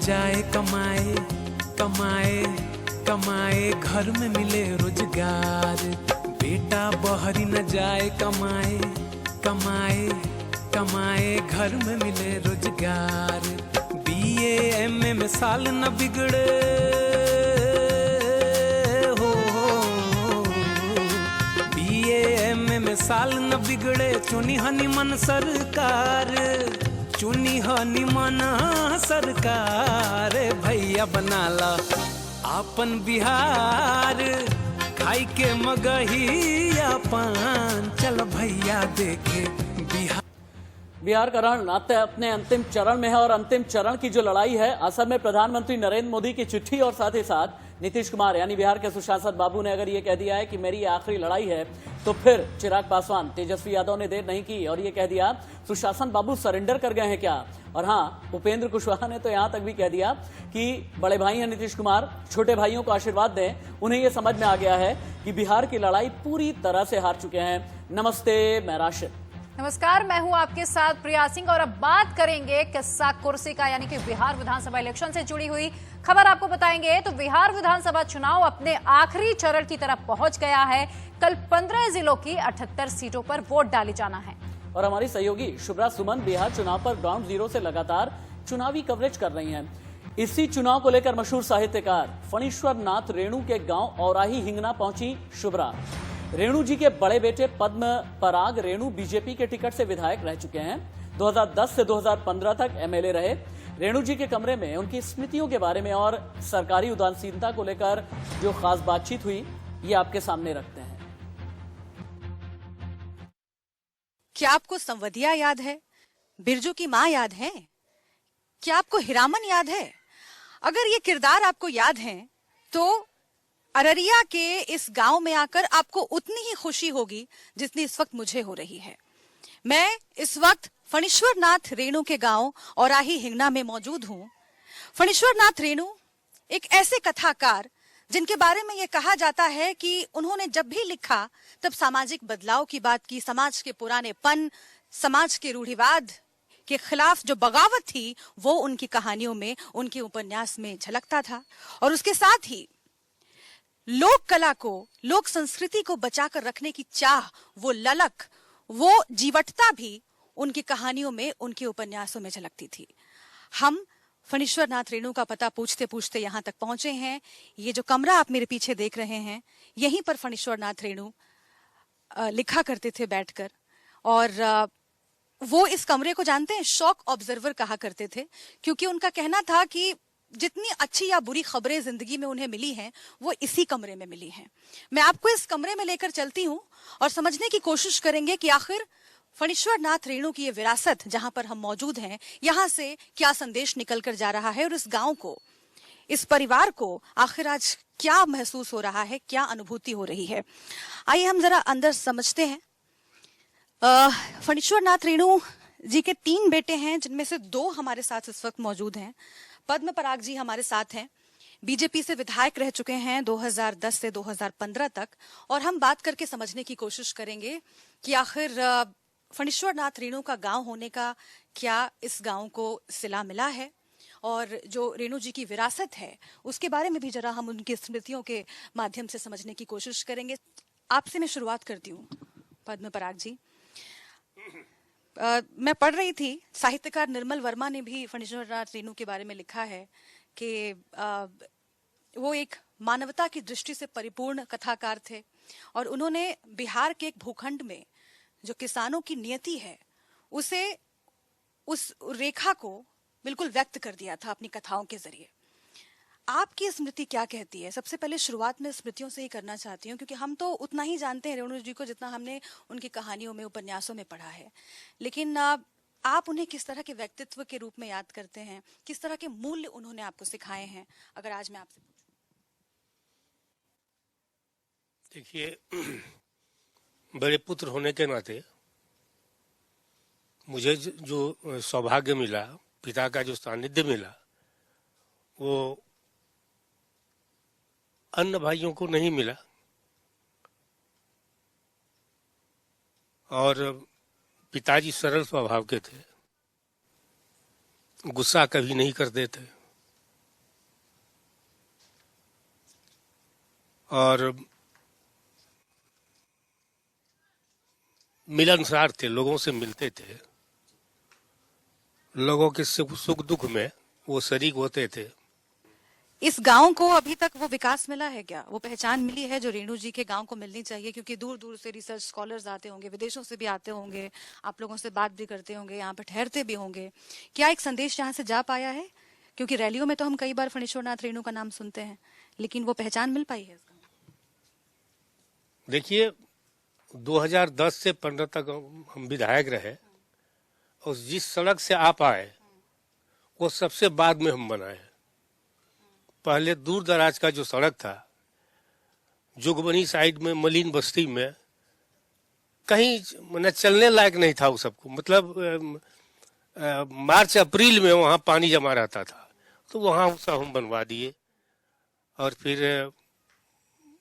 जाए कमाए कमाए कमाए, घर में मिले रोजगार। बेटा बहरी न जाए कमाए कमाए कमाए, घर में मिले रोजगार। बीए एमए में साल न बिगड़े हो, बीए एमए में साल न बिगड़े। चुनी हनी मन सरकार, चुनी हनी मन सरकार। भैया बना ला आपन बिहार, खाई के मगहिया पान। चल भैया देखे बिहार। बिहार का रण नाते अपने अंतिम चरण में है और अंतिम चरण की जो लड़ाई है, असर में प्रधानमंत्री नरेंद्र मोदी की चिट्ठी और साथ ही साथ नीतीश कुमार यानी बिहार के सुशासन बाबू ने अगर ये कह दिया है कि मेरी ये आखिरी लड़ाई है, तो फिर चिराग पासवान, तेजस्वी यादव ने देर नहीं की और ये कह दिया सुशासन बाबू सरेंडर कर गए हैं क्या। और हाँ, उपेंद्र कुशवाहा ने तो यहां तक भी कह दिया कि बड़े भाई हैं नीतीश कुमार, छोटे भाइयों को आशीर्वाद दें। उन्हें यह समझ में आ गया है कि बिहार की लड़ाई पूरी तरह से हार चुके हैं। नमस्ते, मैं राशिद। नमस्कार, मैं हूं आपके साथ प्रिया सिंह और अब बात करेंगे किस्सा कुर्सी का, यानी कि बिहार विधानसभा इलेक्शन से जुड़ी हुई खबर आपको बताएंगे। तो बिहार विधानसभा चुनाव अपने आखिरी चरण की तरफ पहुंच गया है। कल 15 जिलों की 78 सीटों पर वोट डाले जाना है। और हमारी सहयोगी शुभ्रा सुमन बिहार चुनाव पर ग्राउंड जीरो से लगातार चुनावी कवरेज कर रही हैं। इसी चुनाव को लेकर मशहूर साहित्यकार फणीश्वर नाथ रेणु के गांव औराही हिंगना पहुंची शुभ्रा। रेणु जी के बड़े बेटे पद्म पराग रेणु बीजेपी के टिकट से विधायक रह चुके हैं। 2010 से 2015 तक एमएलए रहे। रेणु जी के कमरे में उनकी स्मृतियों के बारे में और सरकारी उदासीनता को लेकर जो खास बातचीत हुई, ये आपके सामने रखते हैं। क्या आपको संवदिया याद है? बिरजू की माँ याद है? क्या आपको हीरामन याद है? अगर ये किरदार आपको याद हैं, तो अररिया के इस गांव में आकर आपको उतनी ही खुशी होगी जितनी इस वक्त मुझे हो रही है। मैं इस वक्त फणीश्वर नाथ रेणु के गांव औराही हिंगना में मौजूद हूं। फणीश्वर नाथ रेणु एक ऐसे कथाकार जिनके बारे में यह कहा जाता है कि उन्होंने जब भी लिखा तब सामाजिक बदलाव की बात की, समाज के पुरानेपन, समाज के रूढ़िवाद के खिलाफ जो बगावत थी वो उनकी कहानियों में, उनके उपन्यास में झलकता था। और उसके साथ ही लोक कला को, लोक संस्कृति को बचाकर रखने की चाह, वो ललक, वो जीवटता भी उनकी कहानियों में, उनके उपन्यासों में झलकती थी। हम फणीश्वर नाथ रेणु का पता पूछते पूछते यहाँ तक पहुंचे हैं। ये जो कमरा आप मेरे पीछे देख रहे हैं, यहीं पर फणीश्वर नाथ रेणु लिखा करते थे बैठकर। और वो इस कमरे को जानते हैं, शॉक ऑब्जर्वर कहा करते थे, क्योंकि उनका कहना था कि जितनी अच्छी या बुरी खबरें जिंदगी में उन्हें मिली हैं, वो इसी कमरे में मिली हैं। मैं आपको इस कमरे में लेकर चलती हूँ और समझने की कोशिश करेंगे कि आखिर फणीश्वर नाथ रेणु की ये विरासत जहां पर हम मौजूद हैं, यहां से क्या संदेश निकल कर जा रहा है और इस गांव को, इस परिवार को आखिर आज क्या महसूस हो रहा है, क्या अनुभूति हो रही है। आइए हम जरा अंदर समझते हैं। फणीश्वर नाथ रेणु जी के 3 बेटे हैं, जिनमें से 2 हमारे साथ इस वक्त मौजूद हैं। पद्म पराग जी हमारे साथ हैं, बीजेपी से विधायक रह चुके हैं 2010 से 2015 तक। और हम बात करके समझने की कोशिश करेंगे कि आखिर फणीश्वर नाथ रेणु का गांव होने का क्या इस गांव को सिला मिला है, और जो रेणु जी की विरासत है उसके बारे में भी जरा हम उनकी स्मृतियों के माध्यम से समझने की कोशिश करेंगे। आपसे मैं शुरुआत करती हूँ पद्म पराग जी। मैं पढ़ रही थी, साहित्यकार निर्मल वर्मा ने भी फणीश्वर नाथ रेणु के बारे में लिखा है कि वो एक मानवता की दृष्टि से परिपूर्ण कथाकार थे और उन्होंने बिहार के एक भूखंड में जो किसानों की नियति है, उसे, उस रेखा को बिल्कुल व्यक्त कर दिया था अपनी कथाओं के जरिए। आपकी स्मृति क्या कहती है? सबसे पहले शुरुआत में स्मृतियों से ही करना चाहती हूँ, क्योंकि हम तो उतना ही जानते हैं रेणु जी को जितना हमने उनकी कहानियों में, उपन्यासों में पढ़ा है। लेकिन आप उन्हें किस तरह के व्यक्तित्व के रूप में याद करते हैं? किस तरह के मूल्य उन्होंने आपको सिखाए हैं? अगर आज मैं आपसे पूछूं। देखिए, बड़े पुत्र होने के नाते मुझे जो सौभाग्य मिला, पिता का जो सानिध्य मिला, वो अन्य भाइयों को नहीं मिला। और पिताजी सरल स्वभाव के थे, गुस्सा कभी नहीं करते थे, और मिलनसार थे, लोगों से मिलते थे, लोगों के सुख दुख में वो शरीक होते थे। इस गांव को अभी तक वो विकास मिला है क्या, वो पहचान मिली है जो रेणु जी के गांव को मिलनी चाहिए? क्योंकि दूर दूर से रिसर्च स्कॉलर्स आते होंगे, विदेशों से भी आते होंगे, आप लोगों से बात भी करते होंगे, यहाँ पर ठहरते भी होंगे। क्या एक संदेश यहाँ से जा पाया है? क्योंकि रैलियों में तो हम कई बार फणीश्वरनाथ रेणु का नाम सुनते हैं, लेकिन वो पहचान मिल पाई है? देखिए, 2010 से 15 तक हम विधायक रहे, और जिस सड़क से आप आए वो सबसे बाद में हम बनाए। पहले दूर दराज का जो सड़क था, जोगबनी साइड में, मलिन बस्ती में, कहीं मतलब चलने लायक नहीं था वो सबको। मतलब मार्च अप्रैल में वहाँ पानी जमा रहता था, तो वहाँ सब हम बनवा दिए। और फिर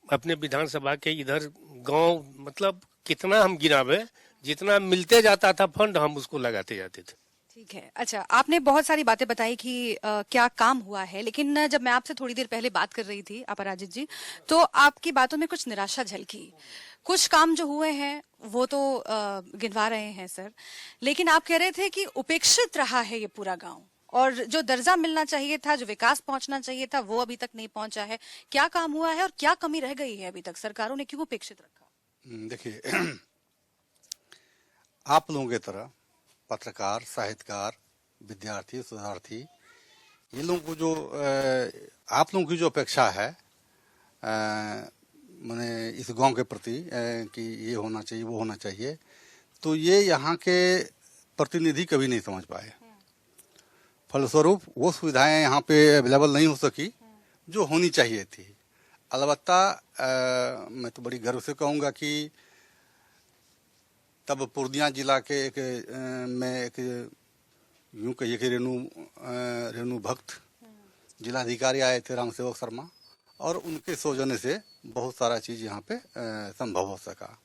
अपने विधानसभा के इधर गांव, मतलब कितना हम गिनावे, जितना मिलते जाता था फंड हम उसको लगाते जाते थे। ठीक है। अच्छा, आपने बहुत सारी बातें बताई कि क्या काम हुआ है, लेकिन जब मैं आपसे थोड़ी देर पहले बात कर रही थी अपराजित जी, तो आपकी बातों में कुछ निराशा झलकी। कुछ काम जो हुए हैं वो तो गिनवा रहे हैं सर, लेकिन आप कह रहे थे कि उपेक्षित रहा है ये पूरा गांव, और जो दर्जा मिलना चाहिए था, जो विकास पहुंचना चाहिए था, वो अभी तक नहीं पहुंचा है। क्या काम हुआ है और क्या कमी रह गई है अभी तक? सरकारों ने क्यों उपेक्षित रखा? देखिए, आप लोगों की तरह पत्रकार, साहित्यकार, विद्यार्थी, शोधार्थी, ये लोगों को जो आप लोगों की जो अपेक्षा है माने इस गांव के प्रति कि ये होना चाहिए, वो होना चाहिए, तो ये यहाँ के प्रतिनिधि कभी नहीं समझ पाए। फलस्वरूप वो सुविधाएं यहाँ पे अवेलेबल नहीं हो सकी जो होनी चाहिए थी। अलबत्ता मैं तो बड़ी गर्व से कहूँगा कि तब पूर्णिया जिला के एक यूं कहिए कि रेणु भक्त जिलाधिकारी आए थे, राम सेवक शर्मा, और उनके सौजन्य से बहुत सारा चीज यहाँ पे संभव हो सका।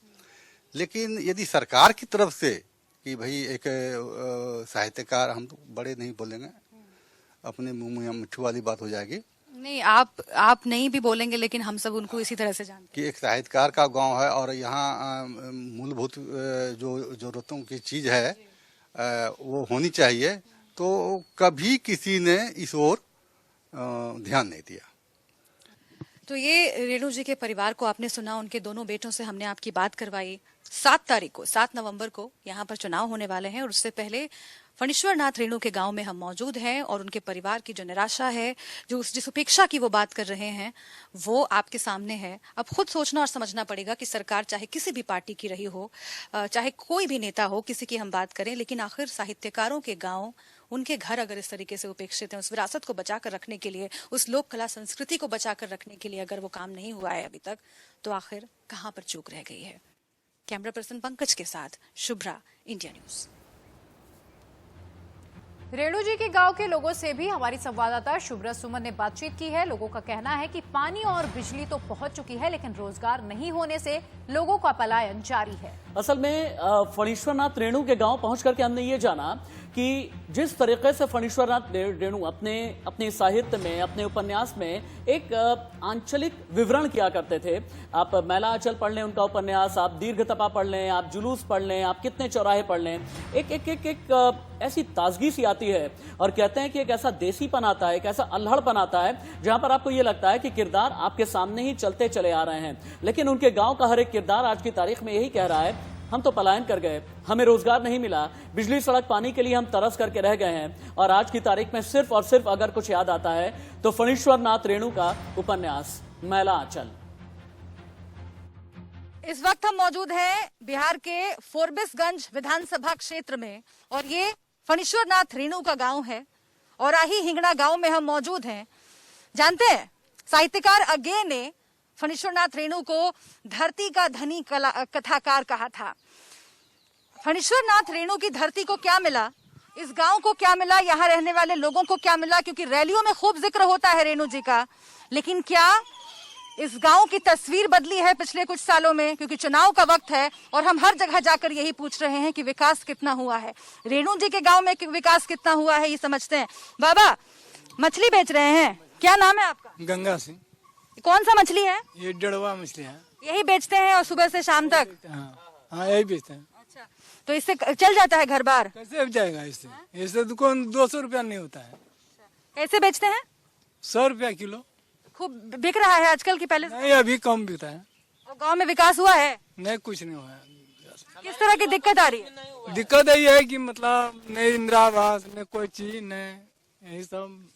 लेकिन यदि सरकार की तरफ से कि भाई एक साहित्यकार, हम तो बड़े नहीं बोलेंगे, अपने मुंह में मिट्ठू वाली बात हो जाएगी। नहीं, आप नहीं भी बोलेंगे, लेकिन हम सब उनको इसी तरह से जानते हैं कि एक साहित्यकार का गांव है और यहाँ मूलभूत जो जरूरतों की चीज है वो होनी चाहिए, तो कभी किसी ने इस ओर ध्यान नहीं दिया। तो ये रेणु जी के परिवार को आपने सुना, उनके दोनों बेटों से हमने आपकी बात करवाई। 7 नवंबर को यहाँ पर चुनाव होने वाले हैं, और उससे पहले फणीश्वरनाथ रेणु के गांव में हम मौजूद हैं, और उनके परिवार की जो निराशा है, जो जिस उपेक्षा की वो बात कर रहे हैं, वो आपके सामने है। अब खुद सोचना और समझना पड़ेगा कि सरकार चाहे किसी भी पार्टी की रही हो, चाहे कोई भी नेता हो, किसी की हम बात करें, लेकिन आखिर साहित्यकारों के गांव, उनके घर अगर इस तरीके से उपेक्षित हैं, उस विरासत को बचाकर रखने के लिए, उस लोक कला संस्कृति को बचाकर रखने के लिए अगर वो काम नहीं हुआ है अभी तक, तो आखिर कहाँ पर चूक रह गई है? कैमरा पर्सन पंकज के साथ शुभ्रा, इंडिया न्यूज। रेणु जी के गांव के लोगों से भी हमारी संवाददाता शुभ्रा सुमन ने बातचीत की है। लोगों का कहना है कि पानी और बिजली तो पहुंच चुकी है, लेकिन रोजगार नहीं होने से लोगों का पलायन जारी है। असल में फणीश्वरनाथ रेणु के गांव पहुंच करके हमने ये जाना कि जिस तरीके से फणीश्वरनाथ रेणु अपने साहित्य में, अपने उपन्यास में एक आंचलिक विवरण किया करते थे। आप मैला आंचल पढ़ लें उनका उपन्यास, आप दीर्घतपा पढ़ लें, आप जुलूस पढ़ लें, आप कितने चौराहे पढ़ लें, एक ऐसी ताजगी सी आती है, और कहते हैं कि एक ऐसा देसीपन आता है, एक ऐसा अल्हड़पन आता है, जहां पर आपको ये लगता है कि किरदार आपके सामने ही चलते चले आ रहे हैं। लेकिन उनके गांव का हर एक किरदार आज की तारीख में यही कह रहा है, हम तो पलायन कर गए, हमें रोजगार नहीं मिला, बिजली सड़क पानी के लिए हम तरस करके रह गए हैं। और आज की तारीख में सिर्फ और सिर्फ अगर कुछ याद आता है तो फणीश्वरनाथ रेणु का उपन्यास मैला आंचल। इस वक्त हम मौजूद हैं बिहार के फोरबिसगंज विधानसभा क्षेत्र में, और ये फणीश्वरनाथ रेणु का गांव है, और आही हिंगना गांव में हम मौजूद हैं। जानते हैं, साहित्यकार अज्ञे ने फणीश्वरनाथ रेणु को धरती का धनी कथाकार कहा था। फणीश्वरनाथ रेणु की धरती को क्या मिला, इस गांव को क्या मिला, यहाँ रहने वाले लोगों को क्या मिला? क्योंकि रैलियों में खूब जिक्र होता है रेणु जी का, लेकिन क्या इस गांव की तस्वीर बदली है पिछले कुछ सालों में? क्योंकि चुनाव का वक्त है और हम हर जगह जाकर यही पूछ रहे हैं कि विकास कितना हुआ है, रेणु जी के गांव में विकास कितना हुआ है, ये समझते हैं। बाबा, मछली बेच रहे हैं, क्या नाम है आपका? गंगा सिंह। कौन सा मछली है? ये डड़वा मछली है। यही बेचते हैं और सुबह से शाम तक? हाँ यही बेचते हैं। अच्छा, तो इससे चल जाता है घर बार? कैसे जाएगा इससे? इससे दुकान 200 रुपया नहीं होता है। कैसे बेचते हैं? 100 रुपया किलो। खूब बिक रहा है आजकल की पहले से? नहीं अभी कम बिकता है। और गांव में विकास हुआ है? नहीं कुछ नहीं हुआ है। किस तरह की दिक्कत आ रही है? दिक्कत यही है कि मतलब नहीं इंदिरा आवास नहीं कोई चीज नहीं, यही सब।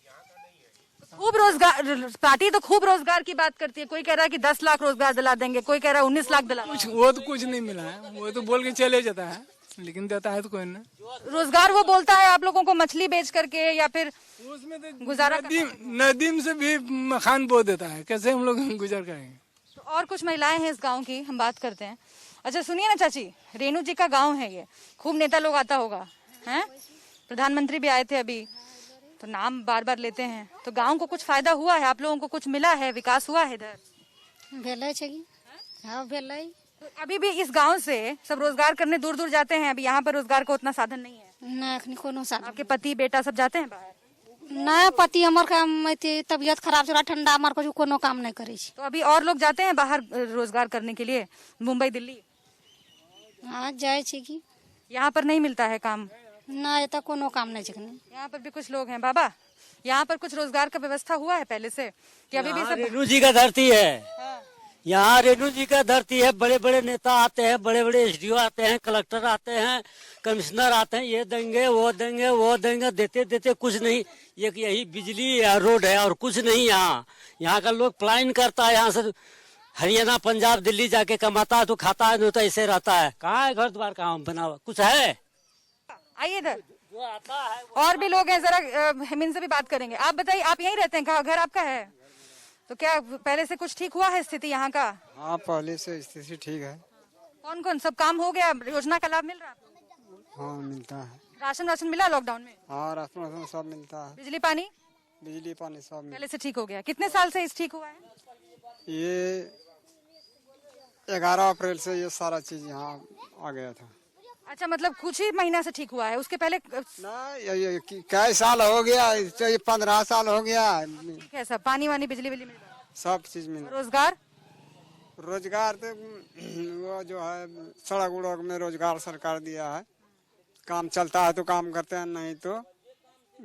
खूब रोजगार, पार्टी तो खूब रोजगार की बात करती है। कोई कह रहा है कि 10 लाख रोजगार दिला देंगे, कोई कह रहा है 19 लाख दिला। कुछ वो तो कुछ नहीं मिला है, वो तो बोल के चले जाता है, लेकिन देता है तो कोई नहीं। रोजगार वो बोलता है आप लोगों को मछली बेच करके या फिर उसमें तो गुजारा नदीम से भी मखान बो देता है, कैसे हम लोग गुजर करेंगे? तो और कुछ महिलाएं हैं इस गांव की, हम बात करते हैं। अच्छा सुनिए ना चाची, रेणु जी का गांव है ये, खूब नेता लोग आता होगा, हैं? प्रधानमंत्री भी आए थे अभी, तो नाम बार बार लेते हैं। तो गांव को कुछ फायदा हुआ है? आप लोगों को कुछ मिला है? विकास हुआ है इधर? हाँ भेलै। तो अभी भी इस गांव से सब रोजगार करने दूर दूर जाते हैं, अभी यहाँ पर रोजगार का उतना साधन नहीं है? नहीं अखनी कोनो साधन। आपके पति बेटा सब जाते हैं बाहर? नहीं पति हमर काम तबियत खराब चला, ठंडा हमार को कोनो काम नहीं करे छी। तो अभी और लोग जाते हैं बाहर रोजगार करने के लिए, मुंबई दिल्ली? हाँ जाए छी की। यहाँ पर नहीं मिलता है काम? नहीं एता कोनो काम नहीं छकने। यहाँ पर भी कुछ लोग हैं। बाबा, यहाँ पर कुछ रोजगार का व्यवस्था हुआ है पहले से कि अभी भी सब? रेणु जी का धरती है। यहाँ रेणु जी का धरती है। बड़े बड़े नेता आते हैं, बड़े बड़े एसडीओ आते हैं, कलेक्टर आते हैं, कमिश्नर आते हैं, ये देंगे वो देंगे वो देंगे, देते देते कुछ नहीं। ये यही बिजली या रोड है और कुछ नहीं। यहाँ का लोग पलायन करता है, यहाँ से हरियाणा पंजाब दिल्ली जाके कमाता है तो खाता है, नहीं तो ऐसे रहता है। कहाँ है घर द्वार, कहाँ बना हुआ कुछ है? आइए इधर, और भी लोग हैं, जरा हम इनसे भी बात करेंगे। आप बताइए, आप यहीं रहते हैं? कहाँ घर आपका है? तो क्या पहले से कुछ ठीक हुआ है स्थिति यहाँ का? हाँ पहले से स्थिति ठीक है। कौन कौन सब काम हो गया? योजना का लाभ मिल रहा है? हाँ मिलता है। राशन मिला लॉकडाउन में? हाँ राशन सब मिलता है। बिजली पानी सब पहले से ठीक हो गया? कितने साल से इस ठीक हुआ है? ये 11 अप्रैल से ये सारा चीज यहाँ आ गया था। अच्छा, मतलब कुछ ही महीना से ठीक हुआ है, उसके पहले? ना ये कई साल हो गया, ये 15 साल हो गया। कैसा पानी वानी बिजली मिल रहा है? सब चीज मिल। रोजगार तो वो जो है सड़क उड़क में रोजगार सरकार दिया है। काम चलता है तो काम करते हैं, नहीं तो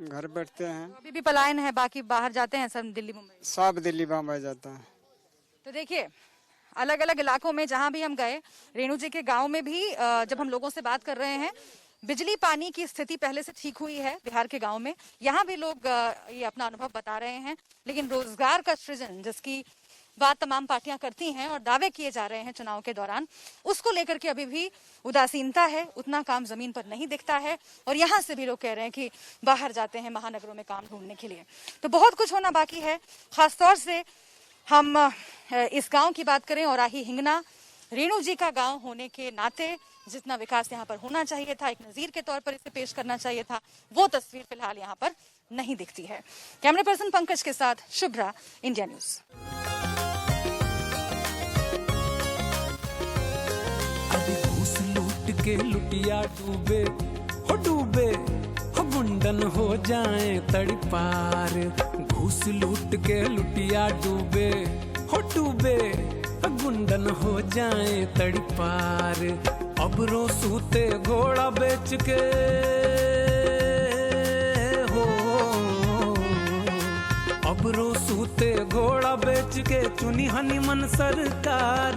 घर बैठते हैं। अभी भी पलायन है, बाकी बाहर जाते हैं सब, दिल्ली मुंबई? सब दिल्ली बम्बई जाता है। तो देखिए, अलग अलग इलाकों में जहां भी हम गए, रेणु जी के गांव में भी जब हम लोगों से बात कर रहे हैं, बिजली पानी की स्थिति पहले से ठीक हुई है बिहार के गांव में। यहाँ भी लोग ये अपना अनुभव बता रहे हैं, लेकिन रोजगार का सृजन जिसकी बात तमाम पार्टियां करती हैं और दावे किए जा रहे हैं चुनाव के दौरान, उसको लेकर के अभी भी उदासीनता है, उतना काम जमीन पर नहीं दिखता है। और यहाँ से भी लोग कह रहे हैं कि बाहर जाते हैं महानगरों में काम ढूंढने के लिए। तो बहुत कुछ होना बाकी है। खासतौर से हम इस गांव की बात करें, और आही हिंगना रेणु जी का गांव होने के नाते जितना विकास यहाँ पर होना चाहिए था, एक नजीर के तौर पर इसे पेश करना चाहिए था, वो तस्वीर फिलहाल यहाँ पर नहीं दिखती है। कैमरा पर्सन पंकज के साथ शुभ्रा, इंडिया न्यूज। अभी घूस लूट के लुटिया डूबे हो गुंडन हो जाए तड़पार। घूस लूट के लुटिया डूबे हो गुंडन हो जाए तड़पार। अब रो सूते घोड़ा बेच के हो, अब रो सूते घोड़ा बेच के चुनी हनीमन सरकार,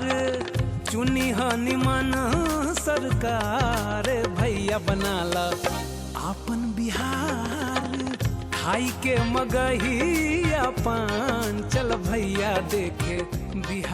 चुनी हनीमन सरकार। भैया बनाला आपन बिहार, खाई के मगही पान, चल भैया देखे बिहार।